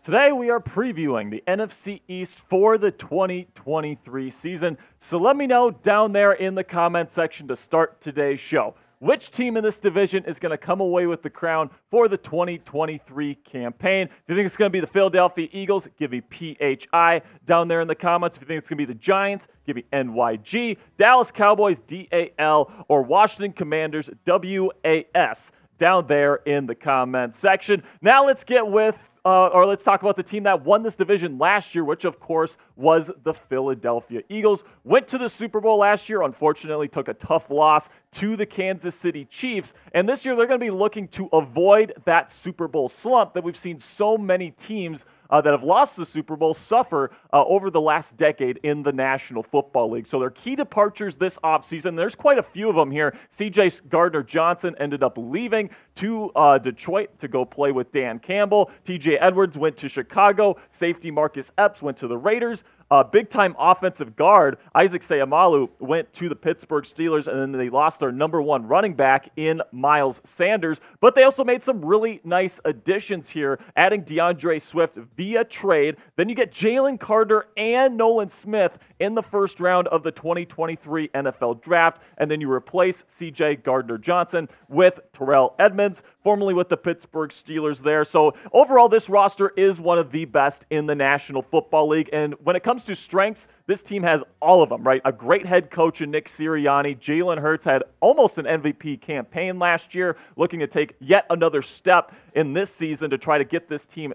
Today we are previewing the NFC East for the 2023 season, so let me know down there in the comment section to start today's show. Which team in this division is going to come away with the crown for the 2023 campaign? If you think it's going to be the Philadelphia Eagles, give me PHI down there in the comments. If you think it's going to be the Giants, give me NYG, Dallas Cowboys, DAL, or Washington Commanders, WAS down there in the comment section. Now let's get with let's talk about the team that won this division last year, which, of course, was the Philadelphia Eagles. Went to the Super Bowl last year, unfortunately took a tough loss to the Kansas City Chiefs. And this year, they're going to be looking to avoid that Super Bowl slump that we've seen so many teams that have lost the Super Bowl suffer over the last decade in the National Football League. So their key departures this offseason, there's quite a few of them here. C.J. Gardner-Johnson ended up leaving to Detroit to go play with Dan Campbell. T.J. Edwards went to Chicago. Safety Marcus Epps went to the Raiders. Big-time offensive guard Isaac Seumalo went to the Pittsburgh Steelers, and then they lost their number one running back in Miles Sanders. But they also made some really nice additions here, adding DeAndre Swift via trade. Then you get Jalen Carter and Nolan Smith in the first round of the 2023 NFL Draft, and then you replace C.J. Gardner-Johnson with Terrell Edmunds, formerly with the Pittsburgh Steelers there. So overall, this roster is one of the best in the National Football League, and when it comes to strengths, this team has all of them, right? A great head coach in Nick Sirianni. Jalen Hurts had almost an MVP campaign last year, looking to take yet another step in this season to try to get this team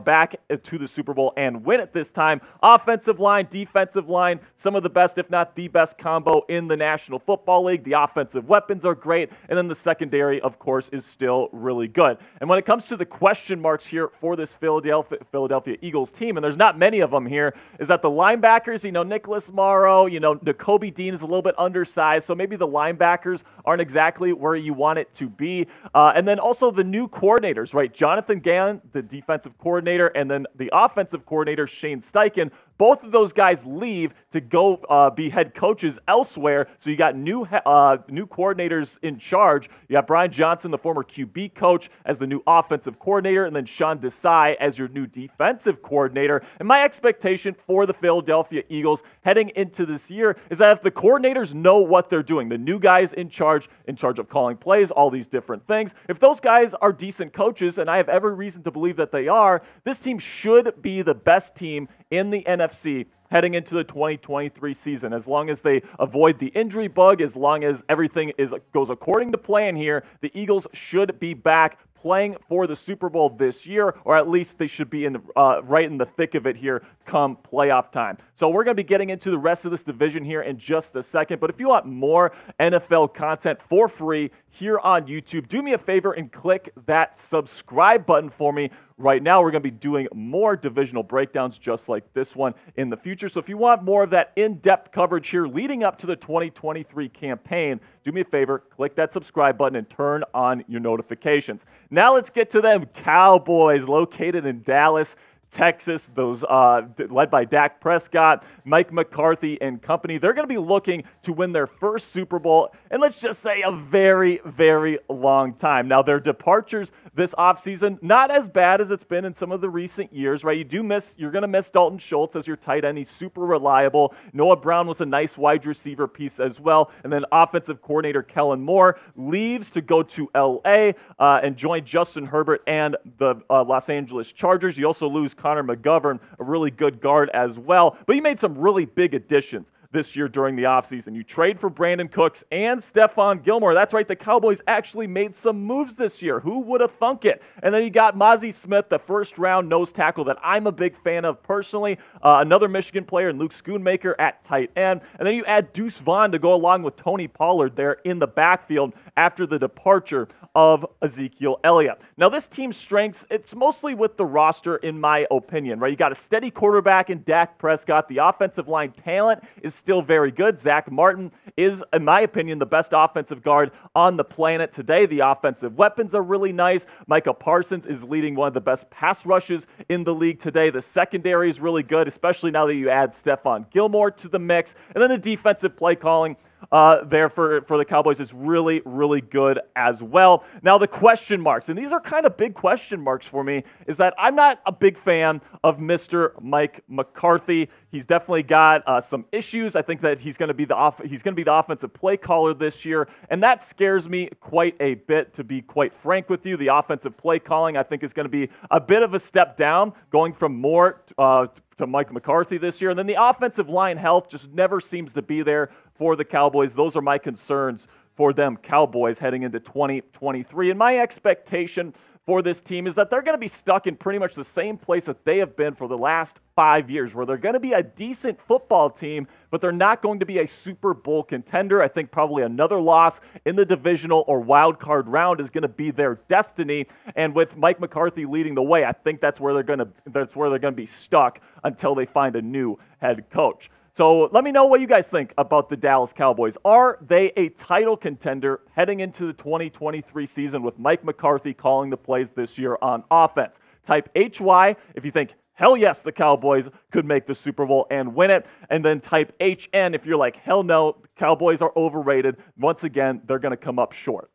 back to the Super Bowl and win it this time. Offensive line, defensive line, some of the best, if not the best combo in the National Football League. The offensive weapons are great, and then the secondary, of course, is still really good. And when it comes to the question marks here for this Philadelphia Eagles team, and there's not many of them here, is that the linebackers, Nicholas Morrow, Nakobe Dean is a little bit undersized, so maybe the linebackers aren't exactly where you want it to be. And then also the new coordinators, right? Jonathan Gannon, the defensive coordinator, and then the offensive coordinator, Shane Steichen. Both of those guys leave to go be head coaches elsewhere. So you got new coordinators in charge. You got Brian Johnson, the former QB coach, as the new offensive coordinator, and then Sean Desai as your new defensive coordinator. And my expectation for the Philadelphia Eagles heading into this year is that if the coordinators know what they're doing, the new guys in charge of calling plays, all these different things, if those guys are decent coaches, and I have every reason to believe that they are, this team should be the best team in the NFC heading into the 2023 season. As long as they avoid the injury bug, as long as everything goes according to plan here, the Eagles should be back playing for the Super Bowl this year, or at least they should be right in the thick of it here come playoff time. So we're going to be getting into the rest of this division here in just a second, but if you want more NFL content for free here on YouTube, do me a favor and click that subscribe button for me. Right now, we're going to be doing more divisional breakdowns just like this one in the future. So if you want more of that in-depth coverage here leading up to the 2023 campaign, do me a favor, click that subscribe button and turn on your notifications. Now let's get to them Cowboys located in Dallas, Texas, those led by Dak Prescott, Mike McCarthy, and company. They're going to be looking to win their first Super Bowl, and let's just say a very, very long time. Now, their departures this offseason, not as bad as it's been in some of the recent years, right? You're going to miss Dalton Schultz as your tight end. He's super reliable. Noah Brown was a nice wide receiver piece as well. And then offensive coordinator Kellen Moore leaves to go to L.A. And join Justin Herbert and the Los Angeles Chargers. You also lose Connor McGovern, a really good guard as well. But you made some really big additions this year during the offseason. You trade for Brandon Cooks and Stephon Gilmore. That's right, the Cowboys actually made some moves this year. Who would have thunk it? And then you got Mozzie Smith, the first-round nose tackle that I'm a big fan of personally. Another Michigan player, Luke Schoonmaker at tight end. And then you add Deuce Vaughn to go along with Tony Pollard there in the backfield after the departure of Ezekiel Elliott. Now, this team's strengths, it's mostly with the roster, in my opinion, right? You got a steady quarterback in Dak Prescott. The offensive line talent is still very good. Zach Martin is, in my opinion, the best offensive guard on the planet today. The offensive weapons are really nice. Micah Parsons is leading one of the best pass rushes in the league today. The secondary is really good, especially now that you add Stephon Gilmore to the mix. And then the defensive play calling. there for the Cowboys is really, really good as well. Now, the question marks, and these are kind of big question marks for me, is that I'm not a big fan of Mr. Mike McCarthy. He's definitely got some issues. I think that he's going to be the offensive play caller this year, and that scares me quite a bit, to be quite frank with you. The offensive play calling, I think, is going to be a bit of a step down, going from more to Mike McCarthy this year. And then the offensive line health just never seems to be there for the Cowboys. Those are my concerns for them Cowboys heading into 2023. And my expectation for this team is that they're going to be stuck in pretty much the same place that they have been for the last 5 years, where they're going to be a decent football team, but they're not going to be a Super Bowl contender. I think probably another loss in the divisional or wild card round is going to be their destiny. And with Mike McCarthy leading the way, I think that's where they're going to be stuck until they find a new head coach. So let me know what you guys think about the Dallas Cowboys. Are they a title contender heading into the 2023 season with Mike McCarthy calling the plays this year on offense? Type HY if you think, hell yes, the Cowboys could make the Super Bowl and win it. And then type HN if you're like, hell no, Cowboys are overrated. Once again, they're going to come up short.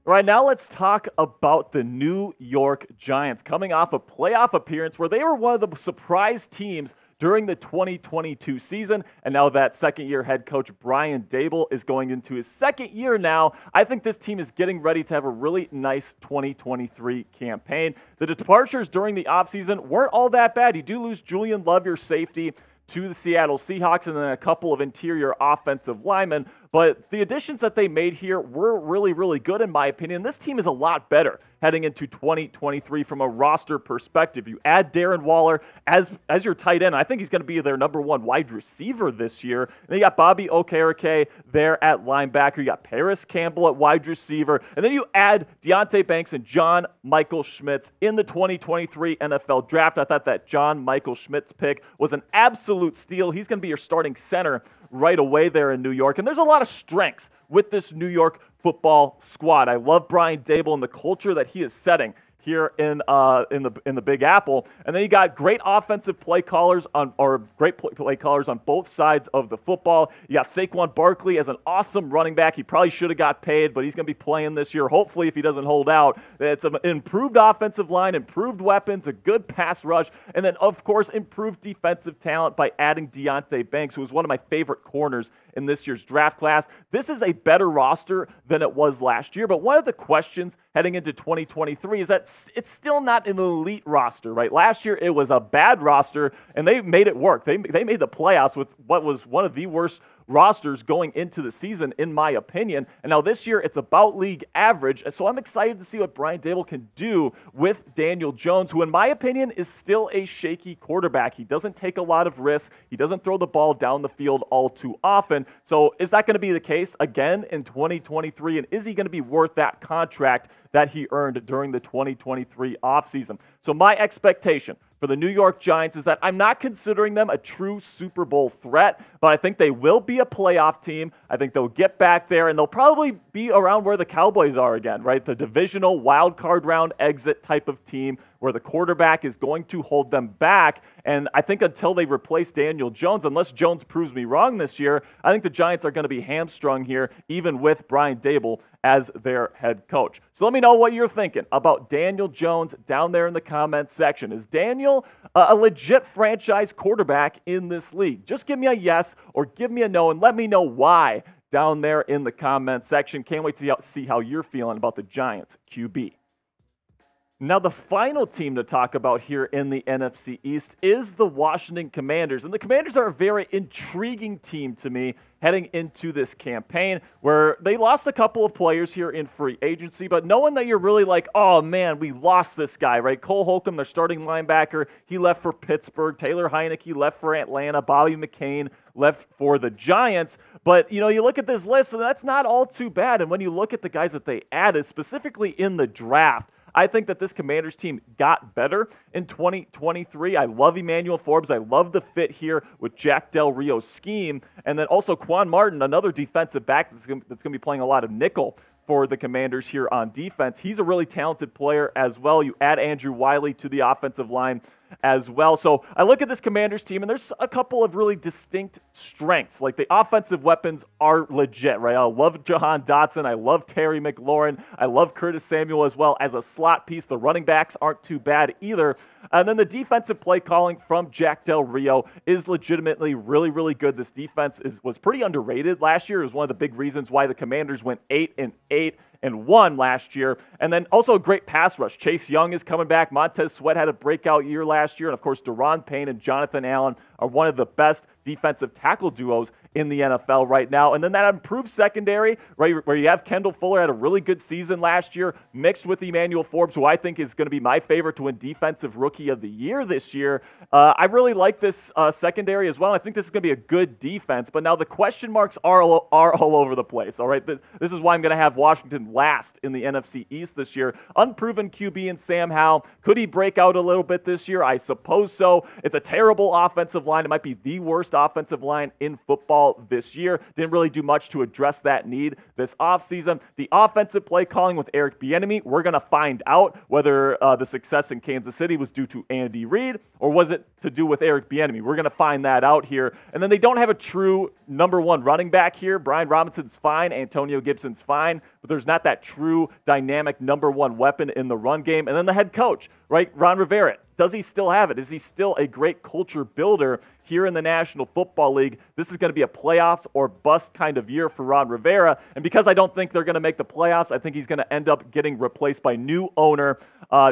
All right, now let's talk about the New York Giants coming off a playoff appearance where they were one of the surprise teams during the 2022 season, and now that second-year head coach Brian Daboll is going into his second year now. I think this team is getting ready to have a really nice 2023 campaign. The departures during the offseason weren't all that bad. You do lose Julian Love, your safety, to the Seattle Seahawks, and then a couple of interior offensive linemen. But the additions that they made here were really, really good, in my opinion. This team is a lot better heading into 2023 from a roster perspective. You add Darren Waller as your tight end. I think he's going to be their number one wide receiver this year. And then you got Bobby Okereke there at linebacker. You got Paris Campbell at wide receiver. And then you add Deonte Banks and John Michael Schmitz in the 2023 NFL Draft. I thought that John Michael Schmitz pick was an absolute steal. He's going to be your starting center right away there in New York. And there's a lot of strengths with this New York football squad. I love Brian Daboll and the culture that he is setting here in the Big Apple. And then you got great offensive play callers on both sides of the football. You got Saquon Barkley as an awesome running back. He probably should have got paid, but he's going to be playing this year, hopefully, if he doesn't hold out. It's an improved offensive line, improved weapons, a good pass rush, and then, of course, improved defensive talent by adding Deonte Banks, who was one of my favorite corners in this year's draft class. This is a better roster than it was last year, but one of the questions heading into 2023 is that it's still not an elite roster, right? Last year, it was a bad roster, and they made it work. They made the playoffs with what was one of the worst rosters going into the season, in my opinion. And now this year, it's about league average. So I'm excited to see what Brian Daboll can do with Daniel Jones, who, in my opinion, is still a shaky quarterback. He doesn't take a lot of risks. He doesn't throw the ball down the field all too often. So is that going to be the case again in 2023? And is he going to be worth that contract that he earned during the 2023 offseason? So my expectation for the New York Giants is that I'm not considering them a true Super Bowl threat, but I think they will be a playoff team. I think they'll get back there, and they'll probably be around where the Cowboys are again, right? The divisional wild card round exit type of team where the quarterback is going to hold them back. And I think until they replace Daniel Jones, unless Jones proves me wrong this year, I think the Giants are going to be hamstrung here, even with Brian Daboll as their head coach. So let me know what you're thinking about Daniel Jones down there in the comments section. Is Daniel a legit franchise quarterback in this league? Just give me a yes or give me a no, and let me know why down there in the comments section. Can't wait to see how you're feeling about the Giants QB. Now, the final team to talk about here in the NFC East is the Washington Commanders. And the Commanders are a very intriguing team to me heading into this campaign, where they lost a couple of players here in free agency, but no one that you're really like, oh man, we lost this guy, right? Cole Holcomb, their starting linebacker, he left for Pittsburgh. Taylor Heineke left for Atlanta. Bobby McCain left for the Giants. But, you know, you look at this list, and that's not all too bad. And when you look at the guys that they added, specifically in the draft, I think that this Commanders team got better in 2023. I love Emmanuel Forbes. I love the fit here with Jack Del Rio's scheme. And then also Quan Martin, another defensive back that's going to be playing a lot of nickel for the Commanders here on defense. He's a really talented player as well. You add Andrew Wiley to the offensive line as well. So I look at this Commanders team, and there's a couple of really distinct strengths. Like the offensive weapons are legit, right? I love Jahan Dotson. I love Terry McLaurin. I love Curtis Samuel as well as a slot piece. The running backs aren't too bad either. And then the defensive play calling from Jack Del Rio is legitimately really, really good. This defense was pretty underrated last year. It was one of the big reasons why the Commanders went 8-8 and 1 last year. And then also a great pass rush. Chase Young is coming back. Montez Sweat had a breakout year last year. And of course, Deron Payne and Jonathan Allen are one of the best defensive tackle duos in the NFL right now. And then that improved secondary, right, where you have Kendall Fuller had a really good season last year, mixed with Emmanuel Forbes, who I think is going to be my favorite to win Defensive Rookie of the Year this year. I really like this secondary as well. I think this is going to be a good defense. But now the question marks are all over the place, all right? This is why I'm going to have Washington last in the NFC East this year. Unproven QB in Sam Howell. Could he break out a little bit this year? I suppose so. It's a terrible offensive line. It might be the worst offensive line in football this year. Didn't really do much to address that need this offseason. The offensive play calling with Eric Bienemy, we're going to find out whether the success in Kansas City was due to Andy Reid or was it to do with Eric Bienemy. We're going to find that out here. And then they don't have a true number one running back here. Brian Robinson's fine. Antonio Gibson's fine. But there's not that true dynamic number one weapon in the run game. And then the head coach, right, Ron Rivera. Does he still have it? Is he still a great culture builder here in the National Football League? This is going to be a playoffs or bust kind of year for Ron Rivera. And because I don't think they're going to make the playoffs, I think he's going to end up getting replaced by new owner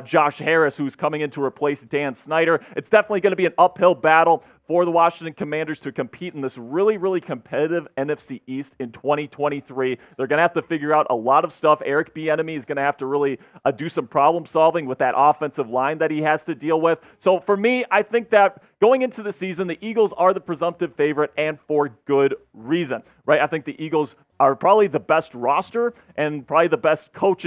Josh Harris, who's coming in to replace Dan Snyder. It's definitely going to be an uphill battle for the Washington Commanders to compete in this really, really competitive NFC East in 2023. They're going to have to figure out a lot of stuff. Eric Bienemy is going to have to really do some problem solving with that offensive line that he has to deal with. So for me, I think that going into the season, the Eagles are the presumptive favorite, and for good reason, right? I think the Eagles are probably the best roster and probably the best coach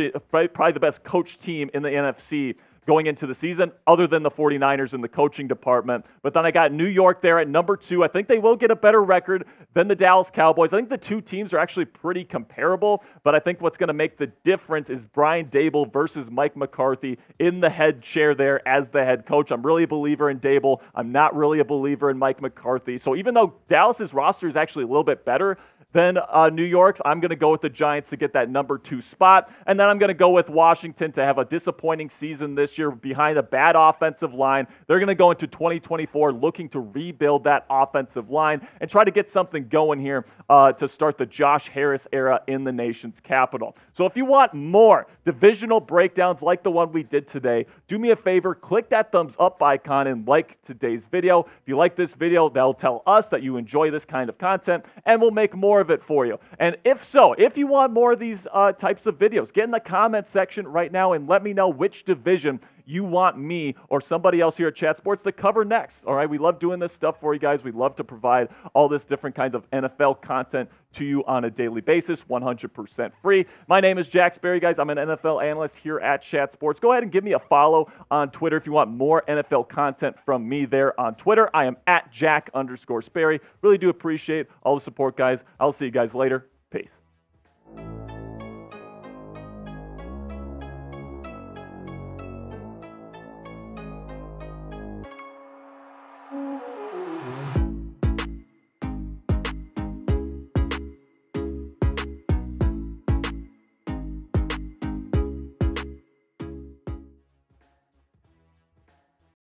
team in the NFC going into the season, other than the 49ers in the coaching department. But then I got New York there at number 2. I think they will get a better record than the Dallas Cowboys. I think the two teams are actually pretty comparable, but I think what's going to make the difference is Brian Daboll versus Mike McCarthy in the head chair there as the head coach. I'm really a believer in Daboll. I'm not really a believer in Mike McCarthy. So even though Dallas's roster is actually a little bit better than New York's, I'm going to go with the Giants to get that number 2 spot. And then I'm going to go with Washington to have a disappointing season this year behind a bad offensive line. They're going to go into 2024 looking to rebuild that offensive line and try to get something going here to start the Josh Harris era in the nation's capital. So if you want more divisional breakdowns like the one we did today, do me a favor, click that thumbs up icon and like today's video. If you like this video, that'll tell us that you enjoy this kind of content, and we'll make more of it for you. And if so, if you want more of these types of videos, get in the comment section right now and let me know which division you want me or somebody else here at Chat Sports to cover next. All right, we love doing this stuff for you guys. We love to provide all this different kinds of NFL content to you on a daily basis, 100% free. My name is Jack Sperry, guys. I'm an NFL analyst here at Chat Sports. Go ahead and give me a follow on Twitter if you want more NFL content from me there on Twitter. I am at Jack_Sperry. Really do appreciate all the support, guys. I'll see you guys later. Peace.